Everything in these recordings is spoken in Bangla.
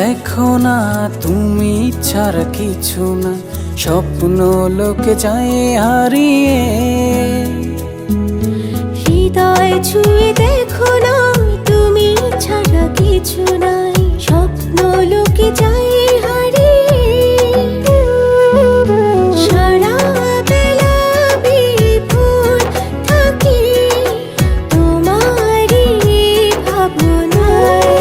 দেখো না তুমি ছাড়া কিছু না, স্বপ্ন লোকে যায় হারিয়ে। হৃদয় ছুঁয়ে দেখো না তুমি ছাড়া কিছু নাই, স্বপ্ন লোকে যায় হারিয়ে। সারা বেলা বিভোর থাকি তোমারই ভাবনায়।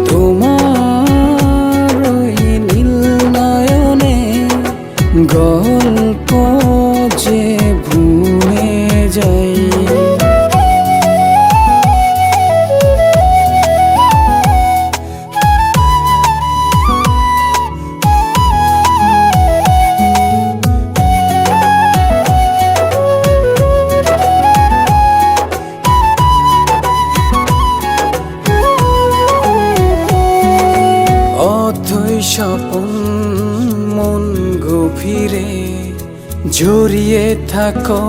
তোমার ওই নীল নয়নে গল্প যে ভুলে যাই। অথই স্বপন মন গভীরে জড়িয়ে থাকো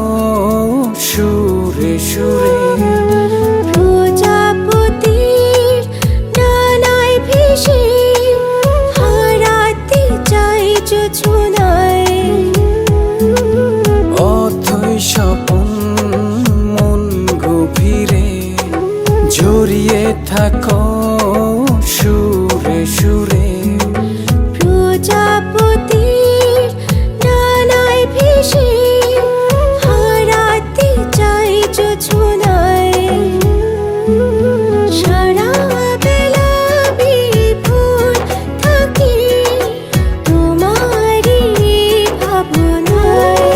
সুরে সুরে। প্রজাপতির ডানায় ভেসে হারাতে চাই জোছনায়। অথই স্বপন মন গভীরে জড়িয়ে থাকো সুরে সুরে। প্রজাপতির ডানায় ভেসে হারাতে চাই জোছনায়। সারা বেলা বিভোর থাকি তোমারই ভাবনায়।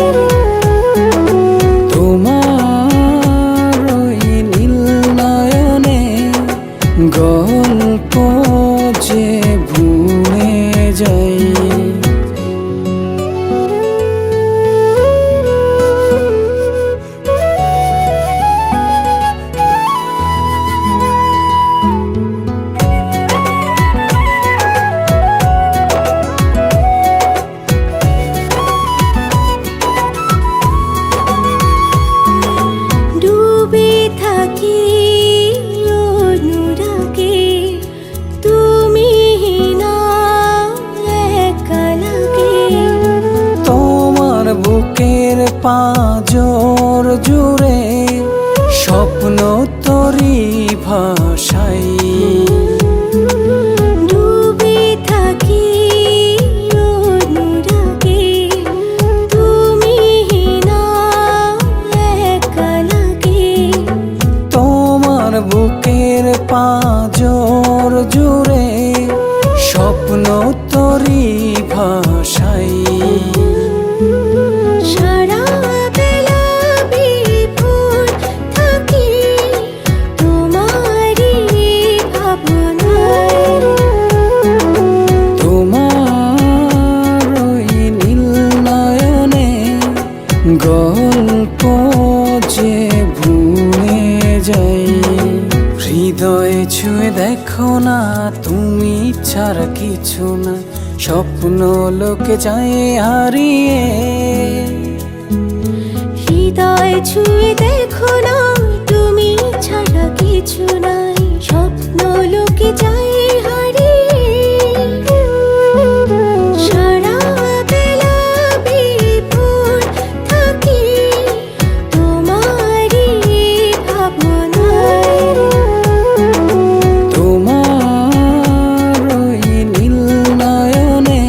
তোমার ওই নীল নয়নে গল্প যে ভুলে যাই। ডুবে থাকি অনুরাগে তুমি না একা লাগে। তোমার বুকের পাঁজর জুড়ে স্বপ্ন তরি ভাষাই। ডুবে থাকি অনুরাগে তুমি না একা লাগে। তোমার বুকের পাঁজর জুড়ে স্বপ্ন তরি ভাষাই। সারা বেলা বিভোর থাকি তোমারই ভাবনায়। তোমার ওই নীল নয়নে গল্প যে ভুলে যাই। হৃদয়ে ছুঁয়ে দেখো না তুমি ছাড়া কিছু না, স্বপ্ন লোকে যায় হারিয়ে। হৃদয় ছুঁয়ে দেখো না তুমি ছাড়া কিছু নাই, স্বপ্ন লোকে যায় হারিয়ে। সারা বেলা বিভোর থাকি তোমারই ভাবনায়। তোমার ওই নীল নয়নে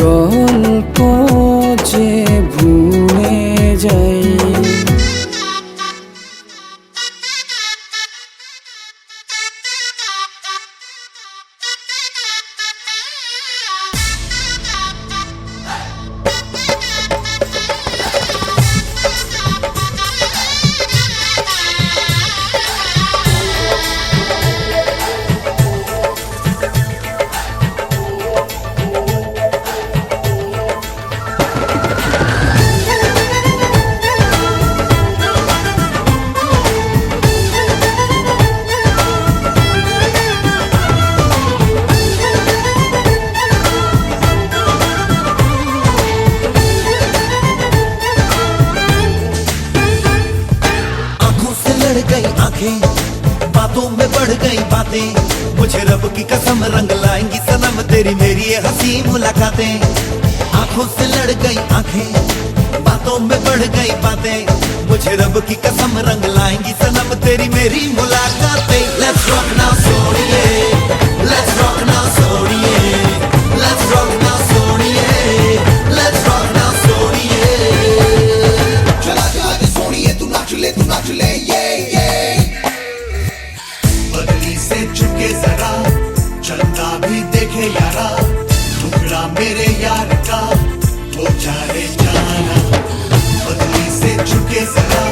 গল্প যে ভুলে যাই। बातों में बढ़ गई बातें, मुझे रब की कसम रंग लाएंगी सनम तेरी मेरी ये हंसी मुलाकातें। आंखों से लड़ गई आंखें, बातों में बढ़ गई बातें, मुझे रब की कसम रंग लाएंगी सनम तेरी मेरी मुलाकातें। Let's rock now सोनिए, Let's rock now सोनिए, Let's rock now सोनिए, Let's rock now सोनिए। चला चला के सोनिए तू नाच ले ये बदली से झुके जरा, चलता भी देखे यारा, टुकड़ा मेरे यार का वो चाहे जाना। बदली से झुके जरा,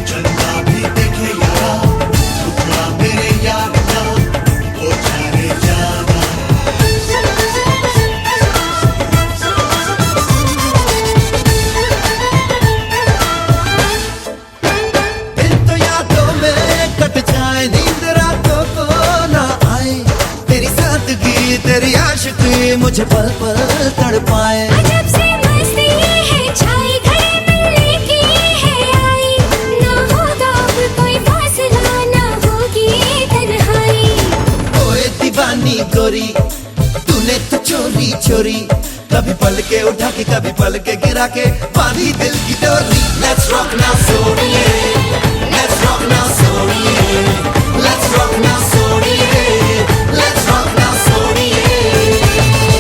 चलता भी देखे यारा, टुकड़ा मेरे यार का वो चाहे जाना। दिल तो यादों में कट जाए, नींद रातों को ना आए, तेरी सादगी तेरी आशिकी मुझे पल पल तड़पाए। अजब सी मस्ती है छाई, गले मिलने की है आई, ना होगा अब कोई फासला, ना होगी तन्हाई। ओए दीवानी गोरी, तूने तो चोरी चोरी, कभी पल के उठा के कभी पल के गिरा के बांधी दिल की डोरी। Let's rock now सोनिए, Let's rock now सोनिए, Let's rock now सोनिए, Let's rock now सोनिए।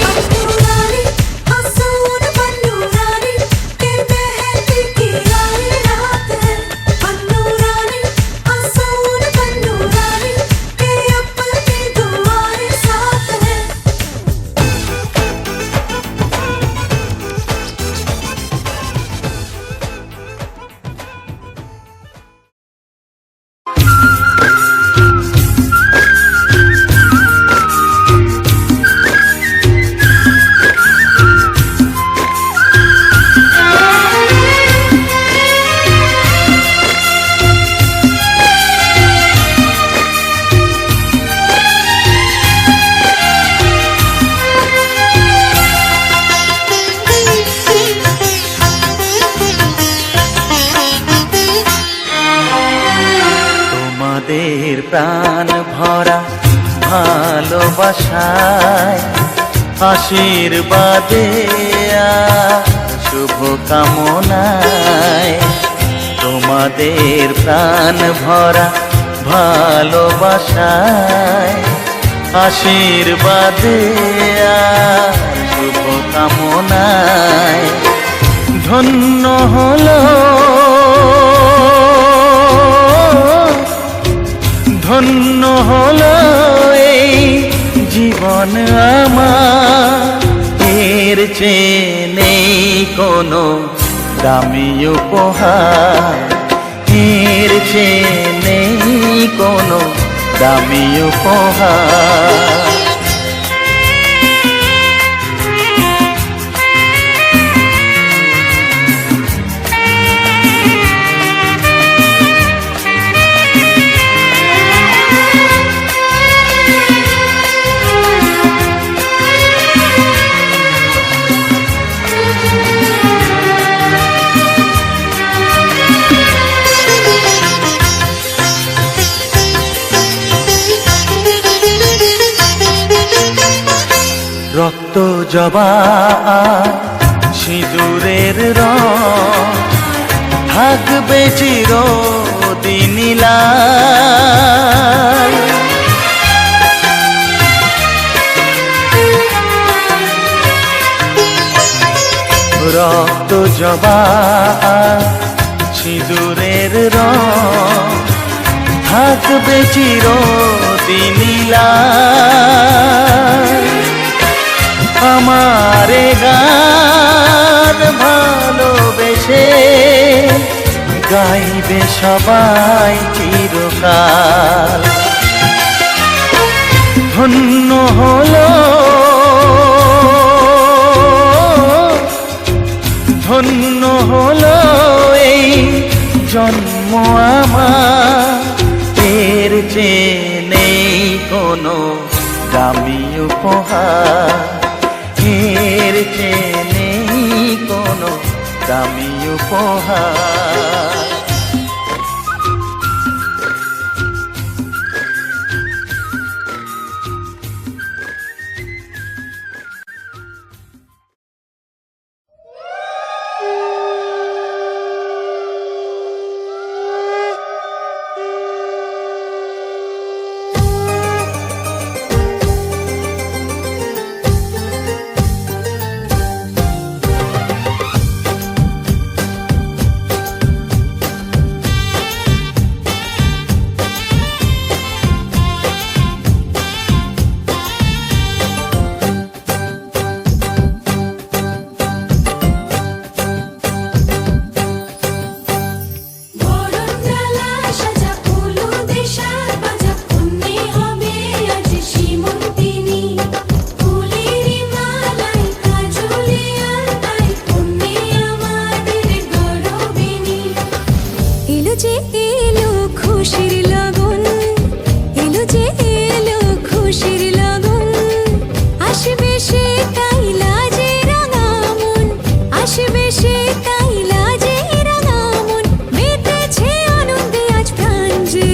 पन्नूरानी हंसून पन्नूरानी के बहती की रात है। पन्नूरानी हंसून पन्नूरानी के अपनी दुआएं साथ है। তোমাদের প্রাণ ভরা ভালোবাসায়, আশীর্বাদে আর শুভ কামনায়, তোমাদের প্রাণ ভরা ভালোবাসায়, আশীর্বাদে আর শুভ কামনায় ধন্য হলো, ধন্য হলো এই জীবন আমার, এর চেয়ে নেই কোনো দামি উপহার, এর চেয়ে নেই কোনো দামি উপহার। রক্ত জবা সিঁদুরের রং থাকবে চিরদিন লাল। রক্ত জবা সিঁদুরের রং থাকবে চিরদিন লাল। আমারে গান ভালোবেসে গাইবে সবাই চিরকাল। ধন্য হলো, ধন্য হলো এই জন্ম আমার, এর চেয়ে নেই কোনো দামি উপহার, এর চেয়ে নেই কোনো দামি উপহার। এলো খুশির লগন, এলো যে এলো খুশির লগন, আসবে সে তাই লাজে রাঙা মন, আসবে সে তাই লাজে রাঙা মন, মেতেছে আনন্দে আজ প্রাণ যে।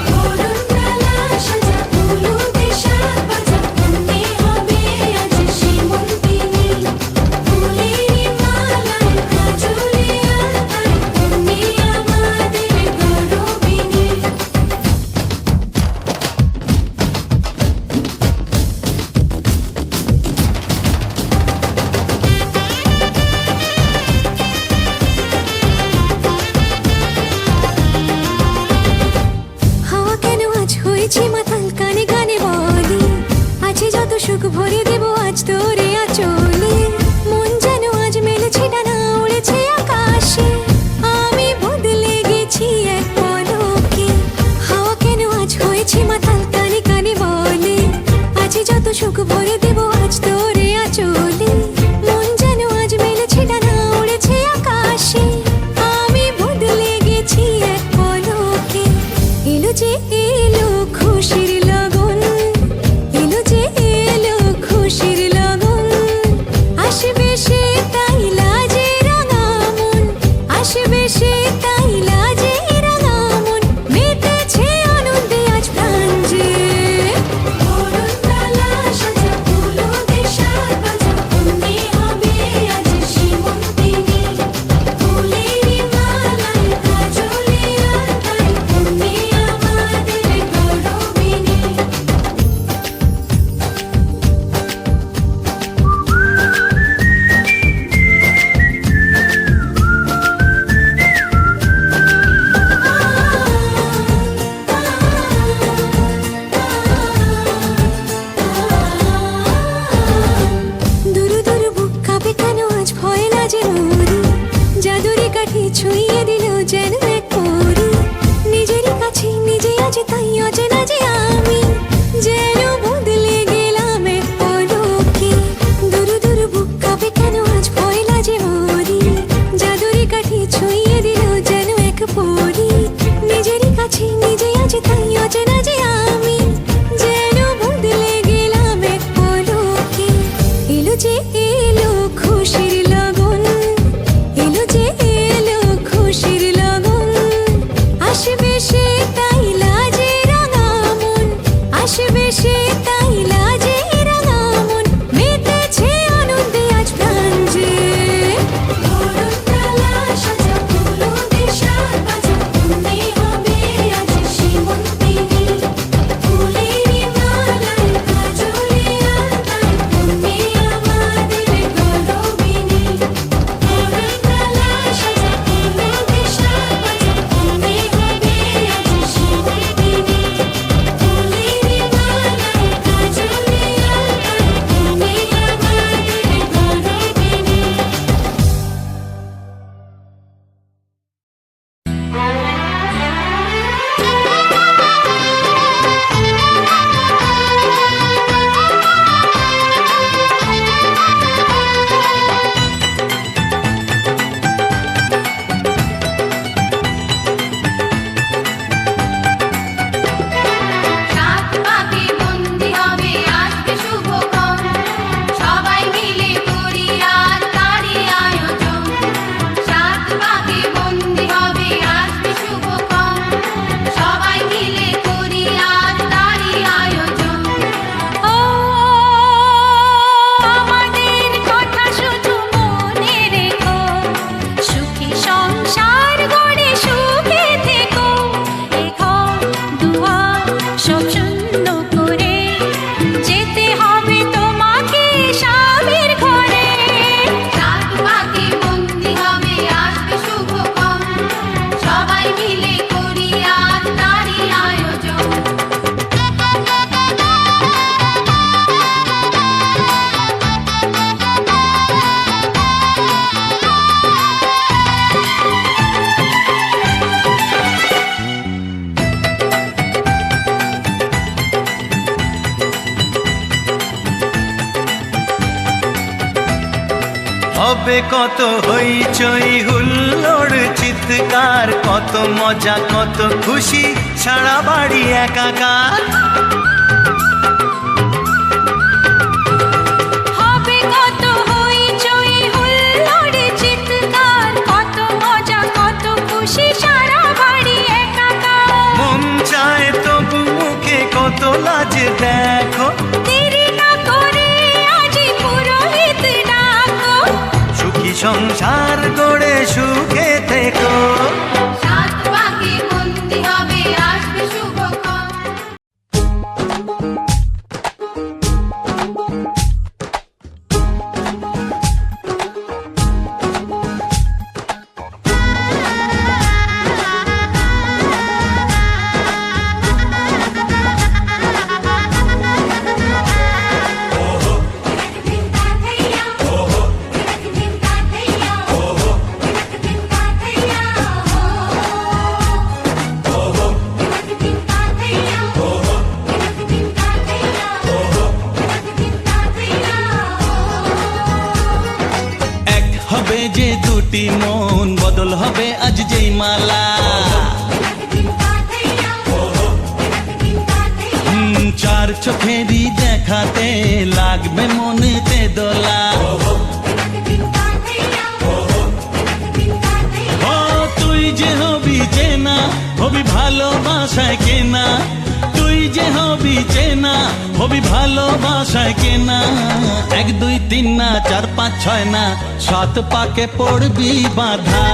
বরণডালা সাজা ফুলুতে সাত বাজা, মনে হবে আজ সীমন্তিনী, ফুলেরই মালায় কাজলে আলতায়, তুমি আমাদের গৌরবিনী। হাওয়া কেন আজ হয়েছে মাতাল, কানে কানে বলি, আছে যত সুখ ভরে দেব আজ তোরে আঁচলে, মন যেন আজ মেলেছে ডানা উড়েছে আকাশে, আমি বদলে গেছি এক পলকে। হাওয়া কেন আজ হয়েছে মাতাল, কানে কানে বলে, আছে যত সুখ ভরে দেব আজ তোরে আঁচলে, মন যেন আজ মেলেছে ডানা উড়েছে আকাশে, আমি বদলে গেছি এক পলকে। এলো যে এলো খুশির লগন, এলো যে এলো খুশির লগন, আসবে সে তাই লাজে রাঙা মন, আসবে সে তাই লাজে রাঙা মন, মেতেছে আনন্দে আজ প্রাণ যে। বরণডালা সাজা ফুলুতে সাত বাজা, মনে হবে আজ সীমন্তিনী, ফুলেরই মালায় কাজলে আলতায়, তুমি আমাদের গৌরবিনী। দুরু দুরু বুক কাঁপে কেন আজ ভয় লাজে মরি, জাদুরি কাঠি ছুঁয়ে দিল যেন এক পরি, নিজেরই কাছে নিজে আছে তাই অচেনা যে আমি, যেন বদলে গেলাম এক পলকে। দুরু দুরু বুক কাঁপে কেন আজ ভয় লাজে মরি, জাদুরি কাঠি ছুঁয়ে দিল যেন এক পরি, নিজেরই কাছে নিজে আছে তাই অচেনা যে আমি, যেন বদলে গেলাম এক পলকে। এলো যে এলো খুশির লগন, এলো যে এলো খুশির হবে কত হইচই হুল্লোড় চিৎকার, কত মজা কত খুশি সারা বাড়ি একাকার। হবে কত হইচই হুল্লোড় চিৎকার, কত মজা কত খুশি সারা বাড়ি একাকার। মন চায় তবু মুখে কত লাজ দেখো, দেরি না করে আজই পুরোহিত ডাকো। সুখী সংসার গড়ে সুখে থেকো। সাত পাকে বন্দি হবে আসবে শুভক্ষণ। এক হবে যে দুটি মন, বদল হবে আজ যেই মালা। চার চোখেরই দেখাতে লাগবে মনেতে দোলা। ও তুই যে হবি চেনা, হবি ভালোবাসায় কেনা। তুই যে হবি চেনা, হবি ভালোবাসায় কেনা। এক দুই তিন না চার পাঁচ ছয় না, সাত পাকে পড়বি বাধা।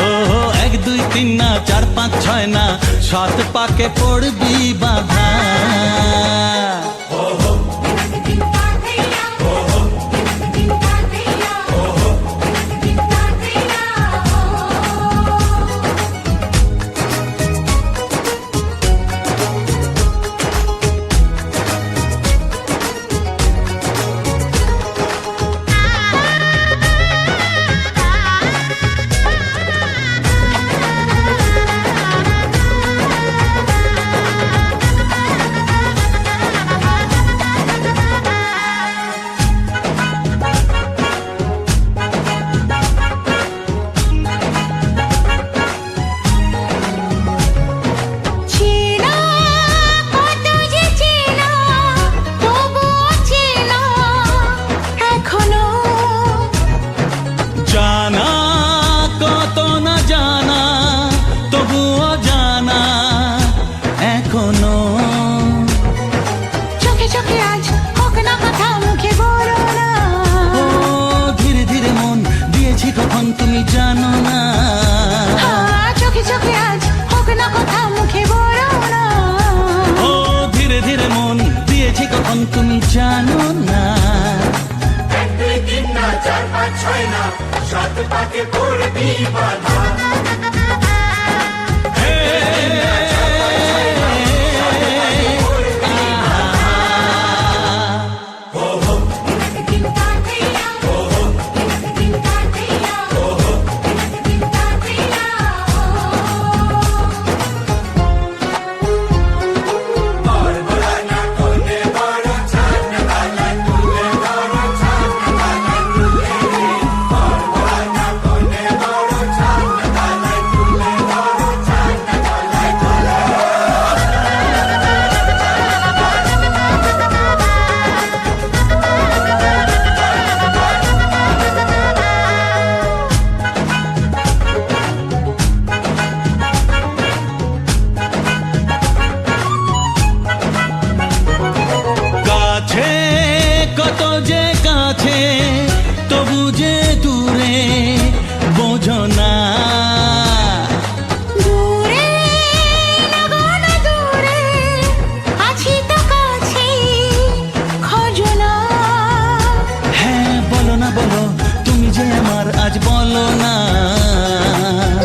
ও এক দুই তিন না চার পাঁচ ছয় না, সাত পাকে পড়বি বাধা। চেনা কত যে চেনা, তবুও চেনা এখনো। জানা কত না জানা, তবুও জানা এখনো। চোখে চোখে আজ হোক না কথা, মুখে বলো না। ও ধীরে ধীরে মন দিয়েছি কখন তুমি জানো না। চোখে চোখে আজ হোক না কথা, মুখে বলো না। ও ধীরে ধীরে মন দিয়েছি কখন তুমি জানো না। এক দুই তিন না চার পাঁচ ছয় না, সাত পাকে পড়বি বাধা। কাছে কত যে কাছে, তবু যে দূরে বোঝো না। দূরে লাগান দূরে, আছি তো কাছে খোঁজো না। হ্যাঁ বলো না বলো, তুমি যে আমার আজ বলো না।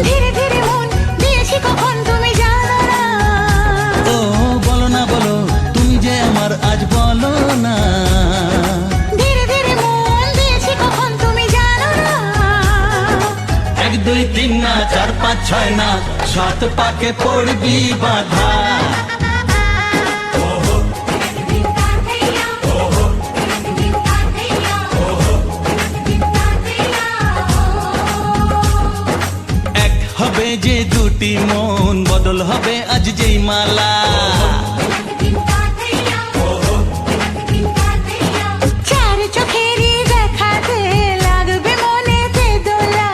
ধীরে ধীরে মন দিয়েছি কখন তুমি জানো না। ও বলো না বলো, তুমি যে আমার আজ বলো না। ধীরে ধীরে মন দিয়েছি কখন তুমি জানো না। এক দুই তিন না চার পাঁচ ছয় না, সাত পাকে পড়বি বাধা। যে দুটি মন বদল হবে আজ যেই মালা। চার চোখেরই দেখাতে লাগবে মনেতে দোলা।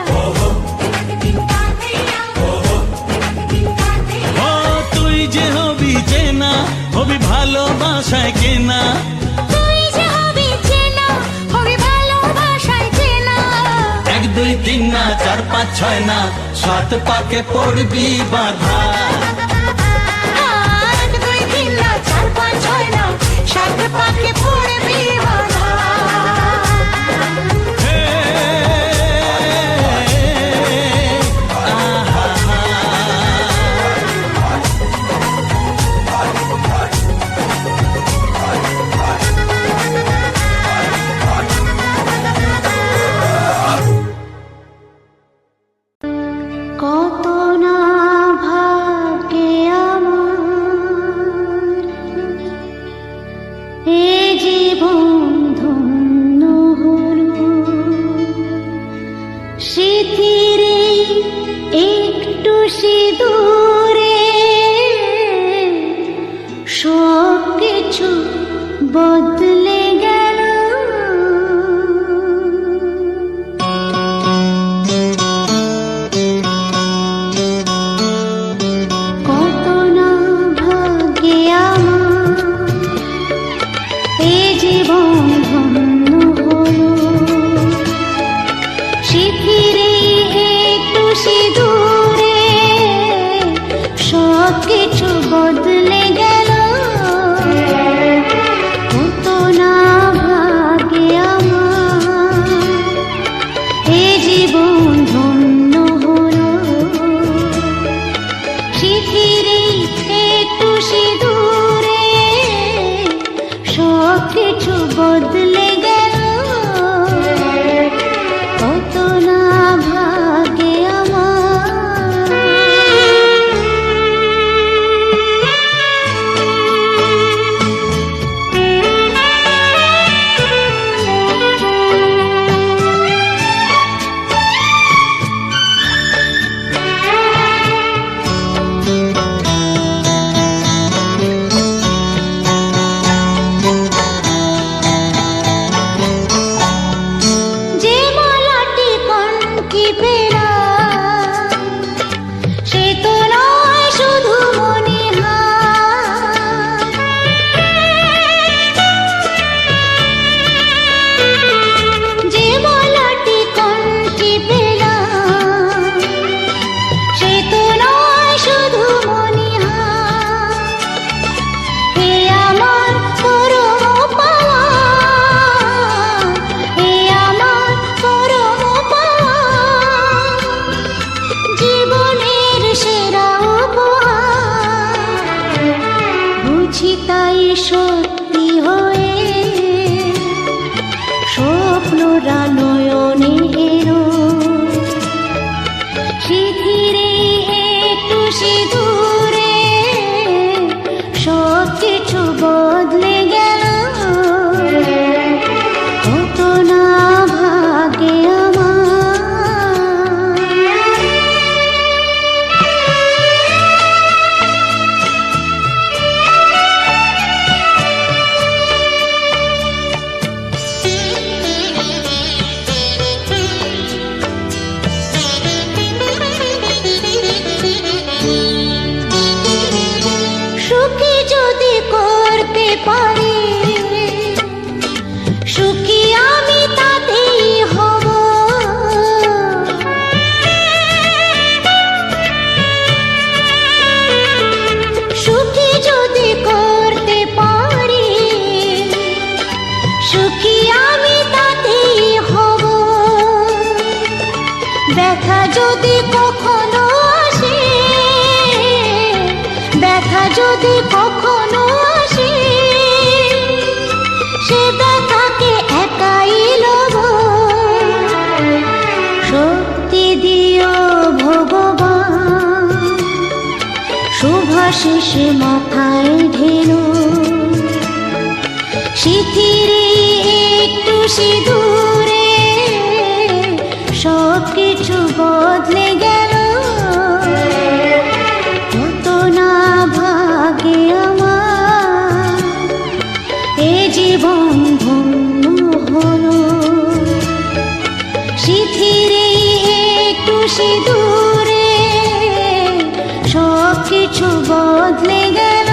ও তুই যে হবি চেনা, হবি ভালোবাসায় কেনা। তুই যে হবি চেনা, হবি ভালোবাসায় চেনা। 1 2 3 না 4 5 6 না 7 পাকে পড়বি বাধা। 1 2 3 না 4 5 6 না 7 পাকে পড়বি বাধা। হে, আহা, কত না ভাগ্যে আমার এ জীবন ধন্য হলো। স্মৃতির এই একটু সিঁদুরে সব কিছু বদলে গেল। কত না ভাগ্যে আমার এ জীবন ধন্য হলো। স্মৃতির এই একটু সিঁদুরে সব কিছু বদলে গেল। কত না ভাগ্যে আমার এ জীবন ধন্য হলো। স্মৃতির এই একটু সিঁদুরে সব কিছু বদলে গেল। কত না ভাগ্যে আমার। যে মালাটি কনকি পেরা সে তো নয় শুধু মনিহার। যে মালাটি কনকি পেরা সে তো নয় শুধু মনিহার। হে আমার পরম পাওয়া, হে আমার পরম পাওয়া, জীবনের সেরা উপহার। বুঝি তাই সত্যি হয়ে স্বপ্নরা নয়নে এলো। স্মৃতির এই একটু সিঁদুরে সব কিছু বদলে গেল। কত না ভাগ্যে আমার। সুখী যদি করতে পারি, সুখী আমি তাতেই হব। সুখী যদি করতে পারি, সুখী আমি তাতেই হব। ব্যথা যদি কখনো আসে, ব্যথা যদি কখনো আসে, সে ব্যথাকে একাই লব। শক্তি দিও ভগবান, শুভাশিস মাথায় ঢেলো। স্মৃতির এই একটু সিঁদুরে সব কিছু বদলে গেল। কিছু বদলে গেল,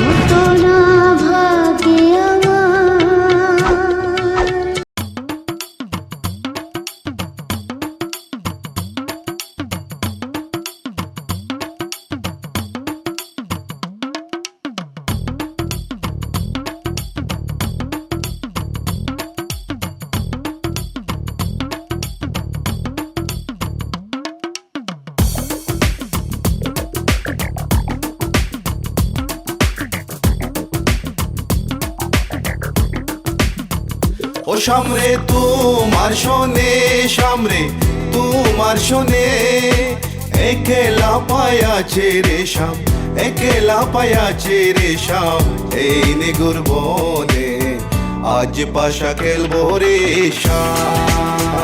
হতো না ভাগ্যে আমার। ও সামরে তোমার শোনে, সামরে তোমার শোনে, একেলা পায়াছে রে শাম, একেলা পায়াছে রে শাম, এই নিগুর বনে আজ পাশা খেলবো রে শাম,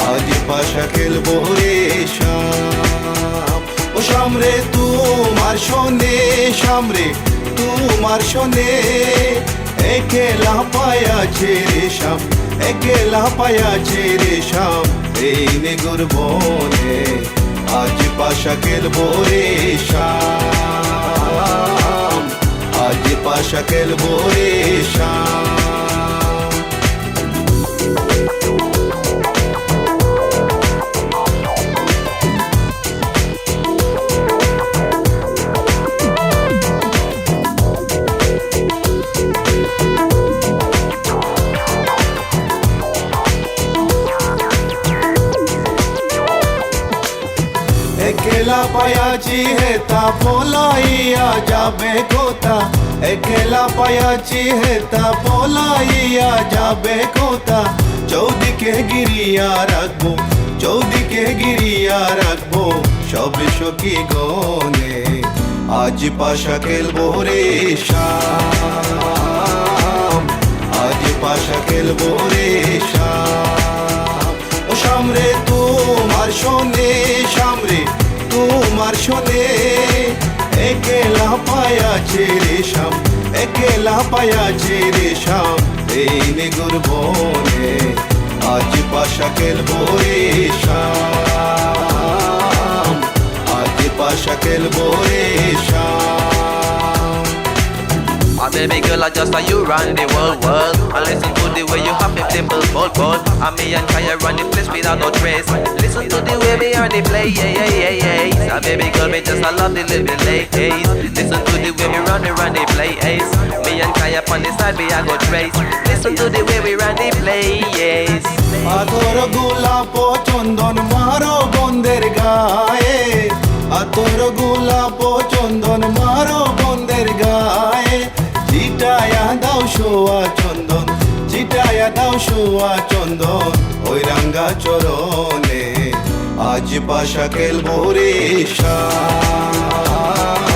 আজ পাশা খেলবো রে শাম। ও সামরে তোমার শোনে, সামরে তোমার শোনে, একেলা পায়াছে রে শাম, একেলা পায়াছে রে শাম, এই নিগুর বনে আজ পাশা খেলবো রে শাম, আজ পাশা খেলবো রে শাম। একেলা পায়াছি হেতা পলাইয়া যাবে কোথা, একেলা পায়াছি হেতা পলাইয়া যাবে কোথা, চৌদিকে গিরিয়া রাখবো, চৌদিকে গিরিয়া রাখবো সবে সখী গনে আজ পাশা খেলবো রে শাম, আজ পাশা খেলবো রে শাম। ও সামরে তোমার শোনে, সামরে তোমার শোনে, একেলা পায়াছে রে শাম, একেলা পায়াছে রে শাম, এই নিগুর বনে আজ পাশা খেলবো রে শাম, আজ পাশা খেলবো রে শাম। My baby girl, I just saw you run the world. And listen to the way you have it, dimple, bold. And me and Kaya run the place without no trace. Listen to the way we are the play, yeah, yeah, yeah, yeah. My baby girl, me just I love the living late days. Listen to the way we run the play, ace. Me and Kaya on the side, we are go trace. Listen to the way we run the play, yes. আতর গোলাপ চন্দন মারো বন্দের গায়ে, আতর গোলাপ চন্দন মারো বন্দের গায়ে, চিটায়া দাও শোয়া চন্দন, চিটায়া দাও শোয়া চন্দন ওই রাঙ্গা চরণে আজ পাশা খেলবো রে শাম,